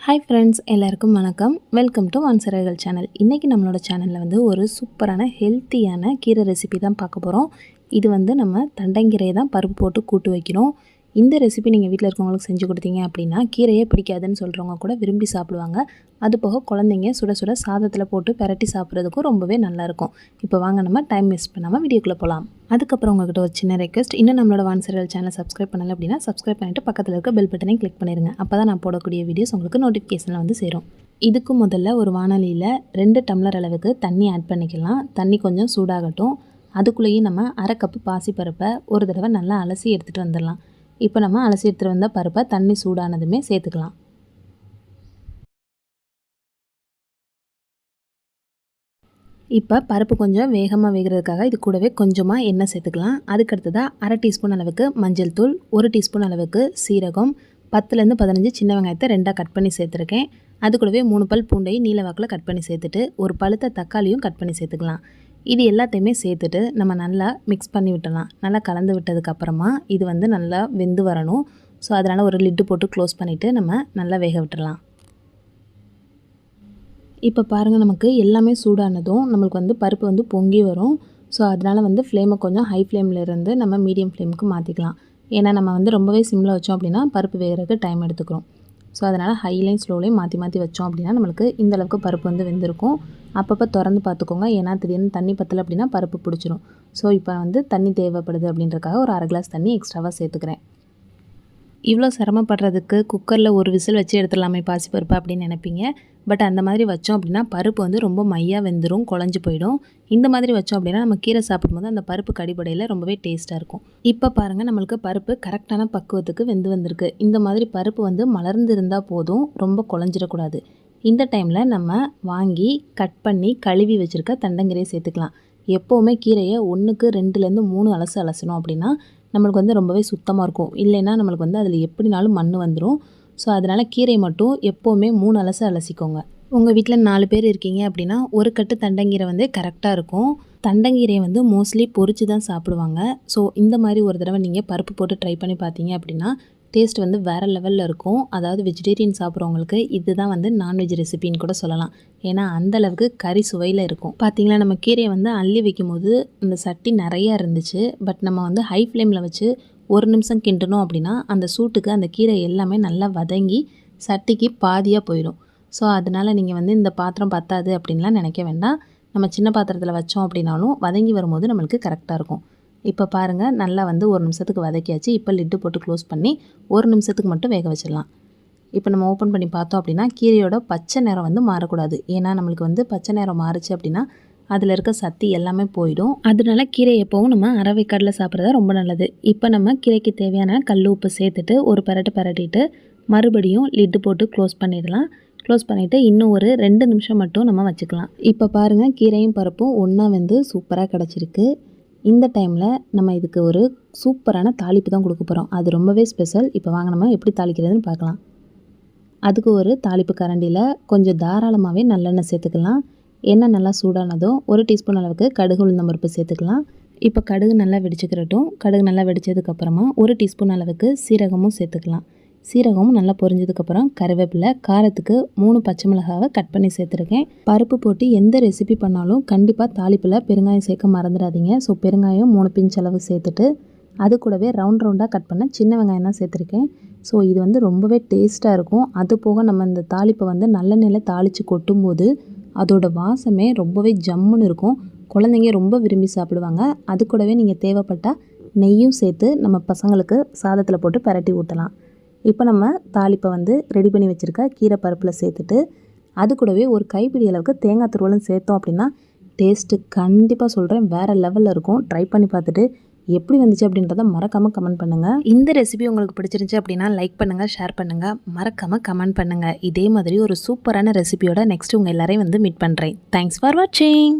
Hi friends, எல்லாருக்கும் வணக்கம். Welcome to வான்சரர்கள் சேனல். இன்றைக்கி நம்மளோட சேனலில் வந்து ஒரு சூப்பரான ஹெல்த்தியான கீரை ரெசிபி தான் பார்க்க போகிறோம். இது வந்து நம்ம தண்டங்கீரையை தான் பருப்பு போட்டு கூட்டு வைக்கிறோம். இந்த ரெசிபி நீங்கள் வீட்டில் இருக்கவங்களுக்கு செஞ்சு கொடுத்தீங்க அப்படின்னா கீரையே பிடிக்காதுன்னு சொல்கிறவங்க கூட விரும்பி சாப்பிடுவாங்க. அது போக குழந்தைங்க சுட சுட சாதத்தில் போட்டு பெரட்டி சாப்பிட்றதுக்கும் ரொம்பவே நல்லாயிருக்கும். இப்போ வாங்க நம்ம டைம் வேஸ்ட் பண்ணாமல் வீடியோக்குள்ளே போகலாம். அதுக்கப்புறம் உங்கள்கிட்ட ஒரு சின்ன ரெக்வெஸ்ட், இன்னும் நம்மளோட வான்சரர்கள் சேனலை சப்ஸ்கிரைப் பண்ணலை அப்படின்னா சப்ஸ்கிரைப் பண்ணிவிட்டு பக்கத்தில் இருக்க பெல் பட்டனையும் கிளிக் பண்ணிடுங்க. அப்போ தான் நான் போடக்கூடிய வீடியோஸ் உங்களுக்கு நோட்டிஃபிகேஷனில் வந்து சேரும். இதுக்கு முதல்ல ஒரு வானலியில் 2 டம்ளர் அளவுக்கு தண்ணி ஆட் பண்ணிக்கலாம். தண்ணி கொஞ்சம் சூடாகட்டும். அதுக்குள்ளேயே நம்ம 1/2 கப்பு பாசிப்பருப்பை ஒரு தடவை நல்லா அலசி எடுத்துகிட்டு வந்துடலாம். இப்போ நம்ம அலசி எடுத்துகிட்டு வந்த பருப்பை தண்ணி சூடானதுமே சேர்த்துக்கலாம். இப்போ பருப்பு கொஞ்சம் வேகமாக வேகிறதுக்காக இது கூடவே கொஞ்சமாக எண்ணெய் சேர்த்துக்கலாம். அதுக்கடுத்ததாக 1/2 டீஸ்பூன் அளவுக்கு மஞ்சள் தூள், 1 டீஸ்பூன் அளவுக்கு சீரகம், 10லேருந்து 15 சின்ன வெங்காயத்தை 2ஆக கட் பண்ணி சேர்த்துருக்கேன். அது கூடவே 3 பல் பூண்டையும் நீல வாக்கில் கட் பண்ணி சேர்த்துட்டு ஒரு பழுத்த தக்காளியும் கட் பண்ணி சேர்த்துக்கலாம். இது எல்லாத்தையுமே சேர்த்துட்டு நம்ம நல்லா மிக்ஸ் பண்ணி விட்டலாம். நல்லா கலந்து விட்டதுக்கப்புறமா இது வந்து நல்லா வெந்து வரணும். ஸோ அதனால் ஒரு லிட்டு போட்டு க்ளோஸ் பண்ணிவிட்டு நம்ம நல்லா வேக விட்டுடலாம். இப்போ பாருங்கள், நமக்கு எல்லாமே சூடானதும் நம்மளுக்கு வந்து பருப்பு வந்து பொங்கி வரும். ஸோ அதனால் வந்து ஃப்ளேமை கொஞ்சம் ஹை ஃப்ளேமில் இருந்து நம்ம மீடியம் ஃப்ளேமுக்கு மாற்றிக்கலாம். ஏன்னா நம்ம வந்து ரொம்பவே சிம்மில் வச்சோம் அப்படின்னா பருப்பு வேகிறதுக்கு டைம் எடுத்துக்கிறோம். ஸோ அதனால் ஹைலையும் ஸ்லோலையும் மாற்றி வச்சோம் அப்படின்னா நம்மளுக்கு இந்தளவுக்கு பருப்பு வந்து வெந்திருக்கும். அப்பப்போ திறந்து பார்த்துக்கோங்க, ஏன்னா திடீர்னு தண்ணி பத்தலை அப்படின்னா பருப்பு பிடிச்சிரும். ஸோ இப்போ வந்து தண்ணி தேவைப்படுது அப்படின்றக்காக ஒரு 1/2 கிளாஸ் தண்ணி எக்ஸ்ட்ராவாக சேர்த்துக்கிறேன். இவ்வளோ சிரமப்படுறதுக்கு குக்கரில் ஒரு விசில் வச்சு எடுத்துடலாமே பாசிப்பருப்பு அப்படின்னு நினைப்பீங்க. பட் அந்த மாதிரி வச்சோம் அப்படின்னா பருப்பு வந்து ரொம்ப மையாக வெந்துடும், குழஞ்சி போயிடும். இந்த மாதிரி வச்சோம் அப்படின்னா நம்ம கீரை சாப்பிடும்போது அந்த பருப்பு கடிபடையில் ரொம்பவே டேஸ்ட்டாக இருக்கும். இப்போ பாருங்கள், நம்மளுக்கு பருப்பு கரெக்டான பக்குவத்துக்கு வெந்து வந்திருக்கு. இந்த மாதிரி பருப்பு வந்து மலர்ந்து இருந்தால் போதும், ரொம்ப குழஞ்சிடக்கூடாது. இந்த டைமில் நம்ம வாங்கி கட் பண்ணி கழுவி வச்சுருக்க தண்டங்கீரையை சேர்த்துக்கலாம். எப்போவுமே கீரையை 1க்கு 2லேருந்து 3 அலசணும் அப்படின்னா நம்மளுக்கு வந்து ரொம்பவே சுத்தமாக இருக்கும். இல்லைன்னா நம்மளுக்கு வந்து அதில் எப்படினாலும் மண் வந்துடும். ஸோ அதனால் கீரை மட்டும் எப்போவுமே 3 அலசிக்கோங்க. உங்கள் வீட்டில் 4 பேர் இருக்கீங்க அப்படின்னா ஒரு கட்டு தண்டங்கீரை வந்து கரெக்டாக இருக்கும். தண்டங்கீரையை வந்து மோஸ்ட்லி பொரிச்சு தான் சாப்பிடுவாங்க. ஸோ இந்த மாதிரி ஒரு தடவை நீங்கள் பருப்பு போட்டு ட்ரை பண்ணி பார்த்தீங்க அப்படின்னா டேஸ்ட் வந்து வேறு லெவலில் இருக்கும். அதாவது வெஜிடேரியன் சாப்பிட்றவங்களுக்கு இதுதான் வந்து நான்வெஜ் ரெசிபின்னு கூட சொல்லலாம். ஏன்னா அந்தளவுக்கு கறி சுவையில் இருக்கும். பார்த்திங்களா, நம்ம கீரையை வந்து அள்ளி வைக்கும்போது அந்த சட்டி நிறையா இருந்துச்சு. பட் நம்ம வந்து ஹை ஃப்ளேமில் வச்சு 1 நிமிஷம் கிண்டணும் அப்படின்னா அந்த சூட்டுக்கு அந்த கீரை எல்லாமே நல்லா வதங்கி சட்டிக்கு பாதியாக போயிடும். ஸோ அதனால் நீங்கள் வந்து இந்த பாத்திரம் பத்தாது அப்படின்லாம் நினைக்க வேண்டாம். நம்ம சின்ன பாத்திரத்தில் வச்சோம் அப்படின்னாலும் வதங்கி வரும்போது நம்மளுக்கு கரெக்டாக இருக்கும். இப்போ பாருங்கள், நல்லா வந்து 1 நிமிஷத்துக்கு வதக்கியாச்சு. இப்போ லிட்டு போட்டு க்ளோஸ் பண்ணி 1 நிமிஷத்துக்கு மட்டும் வேக வச்சிடலாம். இப்போ நம்ம ஓப்பன் பண்ணி பார்த்தோம் அப்படின்னா கீரையோட பச்சை நிறம் வந்து மாறக்கூடாது. ஏன்னா நம்மளுக்கு வந்து பச்சை நிறம் மாறுச்சு அப்படின்னா அதில் இருக்க சத்து எல்லாமே போயிடும். அதனால கீரை எப்போவும் நம்ம அரவைக்காடில் சாப்பிட்றதா ரொம்ப நல்லது. இப்போ நம்ம கீரைக்கு தேவையான கல் உப்பு சேர்த்துட்டு ஒரு பரட்டிட்டு மறுபடியும் லிட்டு போட்டு க்ளோஸ் பண்ணிடலாம். க்ளோஸ் பண்ணிவிட்டு இன்னும் ஒரு 2 நிமிஷம் மட்டும் நம்ம வச்சுக்கலாம். இப்போ பாருங்கள், கீரையும் பருப்பும் ஒன்றா வந்து சூப்பராக கிடச்சிருக்கு. இந்த டைமில் நம்ம இதுக்கு ஒரு சூப்பரான தாளிப்பு தான் கொடுக்க போகிறோம். அது ரொம்பவே ஸ்பெஷல். இப்போ வாங்க நம்ம எப்படி தாளிக்கிறதுன்னு பார்க்கலாம். அதுக்கு ஒரு தாளிப்பு கரண்டியில் கொஞ்சம் தாராளமாகவே நல்லெண்ணெய் சேர்த்துக்கலாம். எண்ணெய் நல்லா சூடானதும் 1 டீஸ்பூன் அளவுக்கு கடுகு உளுந்தம் பருப்பு சேர்த்துக்கலாம். இப்போ கடுகு நல்லா வெடிச்சுக்கிறட்டும். கடுகு நல்லா வெடித்ததுக்கப்புறமா 1 டீஸ்பூன் அளவுக்கு சீரகமும் சேர்த்துக்கலாம். சீரகமும் நல்லா பொரிஞ்சதுக்கப்புறம் கருவேப்பிலை, காரத்துக்கு 3 பச்சை மிளகாவை கட் பண்ணி சேர்த்துருக்கேன். பருப்பு போட்டு எந்த ரெசிபி பண்ணாலும் கண்டிப்பாக தாளிப்பில் பெருங்காயம் சேர்க்க மறந்துடாதீங்க. ஸோ பெருங்காயம் 3 பிஞ்ச் அளவு சேர்த்துட்டு அது கூடவே ரவுண்டாக கட் பண்ண சின்ன வெங்காயம் தான் சேர்த்துருக்கேன். ஸோ இது வந்து ரொம்பவே டேஸ்ட்டாக இருக்கும். அது போக நம்ம இந்த தாளிப்பை வந்து நல்லெண்ணெயில் தாளித்து கொட்டும்போது அதோட வாசமே ரொம்பவே ஜம்முன்னு இருக்கும். குழந்தைங்க ரொம்ப விரும்பி சாப்பிடுவாங்க. அது கூடவே நீங்கள் தேவைப்பட்டால் நெய்யும் சேர்த்து நம்ம பசங்களுக்கு சாதத்தில் போட்டு பரட்டி ஊற்றலாம். இப்போ நம்ம தாளிப்பை வந்து ரெடி பண்ணி வச்சுருக்க கீரை பருப்பில் சேர்த்துட்டு அது கூடவே ஒரு கைப்பிடி அளவுக்கு தேங்காய் துருவலும் சேர்த்தோம் அப்படின்னா டேஸ்ட்டு கண்டிப்பாக சொல்கிறேன் வேறு லெவலில் இருக்கும். ட்ரை பண்ணி பார்த்துட்டு எப்படி வந்துச்சு அப்படின்றத மறக்காமல் கமெண்ட் பண்ணுங்கள். இந்த ரெசிபி உங்களுக்கு பிடிச்சிருந்துச்சு அப்படின்னா லைக் பண்ணுங்கள், ஷேர் பண்ணுங்கள், மறக்காமல் கமெண்ட் பண்ணுங்கள். இதே மாதிரி ஒரு சூப்பரான ரெசிபியோட நெக்ஸ்ட் உங்கள் எல்லாரையும் வந்து மீட் பண்ணுறேன். தேங்க்ஸ் ஃபார் வாட்சிங்.